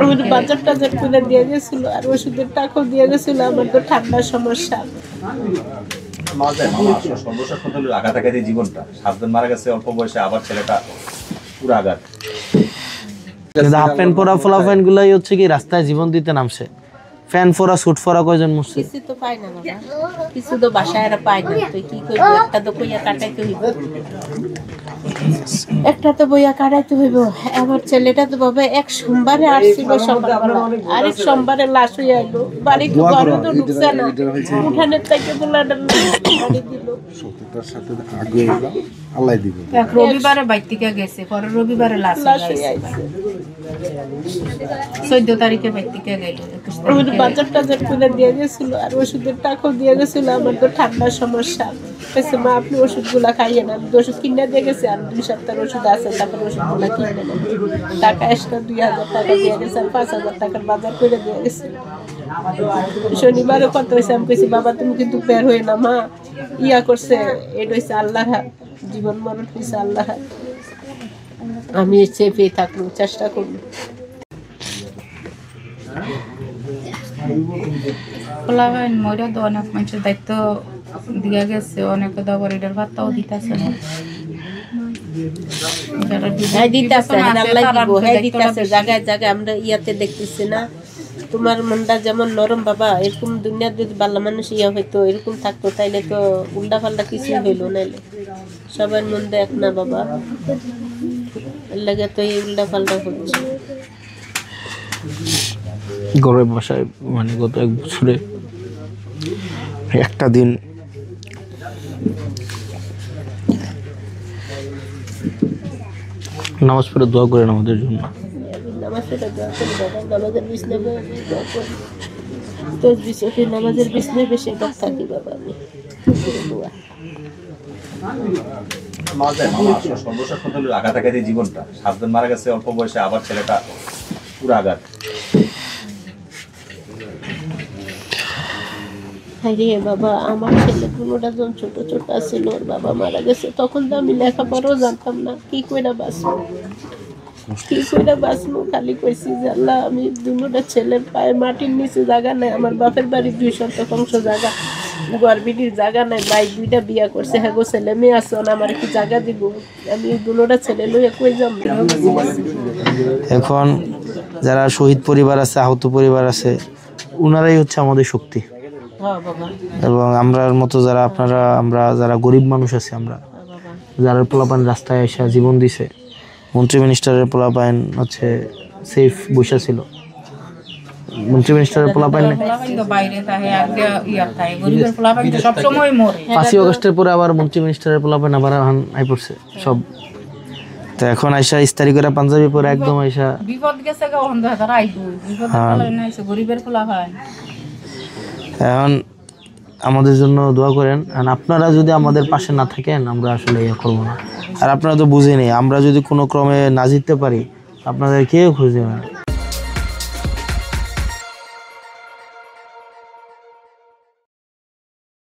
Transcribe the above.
আমার বাজার টাজার করে দিয়ে গেছিল আর ওষুধের টাকাও দিয়ে গেছিল। আমার তো ঠান্ডার সমস্যা। সর্বশেষ কথা হলো আঘাতাঘাতি জীবনটা, 7 জন মারা গেছে অল্প বয়সে, আবার ছেলেটা পুরো আঘাত। হাফ প্যান্ট পরা ফলাফাইন গুলাই হচ্ছে কি রাস্তায় জীবন দিতে নামছে। ফ্যান ফোরা স্যুট ফোরা কয়জন মরছে? কিছু তো পাই না বাবা, কিছু তো বাসায় এরা পায় না। তুই কি করবি? একটা তো কইয়া কাটাইতে হইব, একটা তো বইয়া কাটাইতে হইব। আমার ছেলেটা তো বাবা এক সোমবারে আসছিল সকালবেলা, আরেক সোমবারে লাশ হইয়া আইলো। বাড়িতে ঘরে তো ঢুকছে না, উঠানের থেকে বুলাটা বাড়ি দিল। এক রবিবারে বাইর থেকে গেছে, পরের রবিবারে লাশ হইয়া আইছে। 14 তারিখে বাইর থেকে গেল। আমার বাজার টাজার করে দিয়ে গেছিল আর ওষুধের টাকাও দিয়ে গেছিল। আমার তো ঠান্ডার সমস্যা। বলছে মা আপনি ওষুধগুলা খাইয়ে না। ওষুধ কিনে দিয়ে গেছে, আর 2 সপ্তাহের ওষুধ আছে, তারপর ওষুধগুলা কিনে নেন। টাকা এক্সট্রা 2000 টাকা দিয়ে গেছে আর 5000 টাকার বাজার করে দিয়ে গেছে। শনিবারও কত হয়েছে, আমি কইছি বাবা তুমি কিন্তু বের হয়ে না মা, ইয়া করছে। এটা হচ্ছে আল্লাহর হাত, জীবন মরণ হচ্ছে আল্লাহর হাত। আমি চেপে থাকবো, চেষ্টা করবো। ফলাফাইন মরে তো অনেক মানুষের দায়িত্ব দিয়া গেছে, অনেকে তো আবার এটার ভাতটাও দিতেছে না। জায়গায় জায়গায় আমরা ইয়াতে দেখতেছি না। তোমার মনটা যেমন নরম বাবা, এরকম দুনিয়ার যদি ভালো মানুষ ইয়া হইতো, এরকম থাকতো, তাইলে তো উল্টা পাল্টা কিছু হইলো নাইলে। সবার মন দেখ না বাবা, এর লাগে তো এই উল্টা পাল্টা হচ্ছে। ঘরের বাসায় মানে গত 1 বছরে একটা দিন নামাজ পড়ে দোয়া করেন আমাদের জন্য। নামাজের বিছনায় বেশি থাকি বাবা আমি। সর্বশেষ কথা হলো আঘাতাঘাতি জীবনটা, 7 জন মারা গেছে অল্প বয়সে, আবার ছেলেটা পুরো আঘাত। রে বাবা, আমার ছেলে 15টা জন ছোট ছোট ছিল, ওর বাবা মারা গেছে। তখন তো আমি লেখাপড়াও জানতাম না, কি কইরা বাঁচবো কি কইরা বাঁচবো। খালি কইছি যে আল্লাহ, আমি 2টা ছেলের পায়ে মাটির নিচে জায়গা নাই। আমার বাপের বাড়ি 2 শতাংশ জায়গা, গর্বিনীর জায়গা নাই। ভাই 2টা বিয়া করছে, হ্যাঁ গো ছেলে মেয়ে আছে, আমার কি জায়গা দিব? আমি 2টা ছেলে লইয়া কই যাম? এখন যারা শহীদ পরিবার আছে, আহত পরিবার আছে, ওনারাই হচ্ছে আমাদের শক্তি। এবং আমরার মতো যারা আমরা যারা গরিব মানুষ আছি, আমরা যারা পোলাপান রাস্তায় এসে জীবন দিছে, মন্ত্রী মিনিস্টারের পোলাপাইন হচ্ছে সেফ বসে ছিল। মন্ত্রী মিনিস্টারের পোলাপাইন 5ই আগস্টের পরে আবার মন্ত্রী মিনিস্টারের পোলাপাইন আবার আই পড়ছে সব। তো এখন আইসা ইস্তারি করে পাঞ্জাবি পরে একদম আইসা বিপদ গেছে, গরিবের পোলাপাইন। এখন আমাদের জন্য দোয়া করেন। আপনারা যদি আমাদের পাশে না থাকেন, আমরা আসলে ইয়ে করবো না। আর আপনারা তো বুঝেনি, আমরা যদি কোনো ক্রমে না জিততে পারি, আপনাদের কেউ খুঁজে না।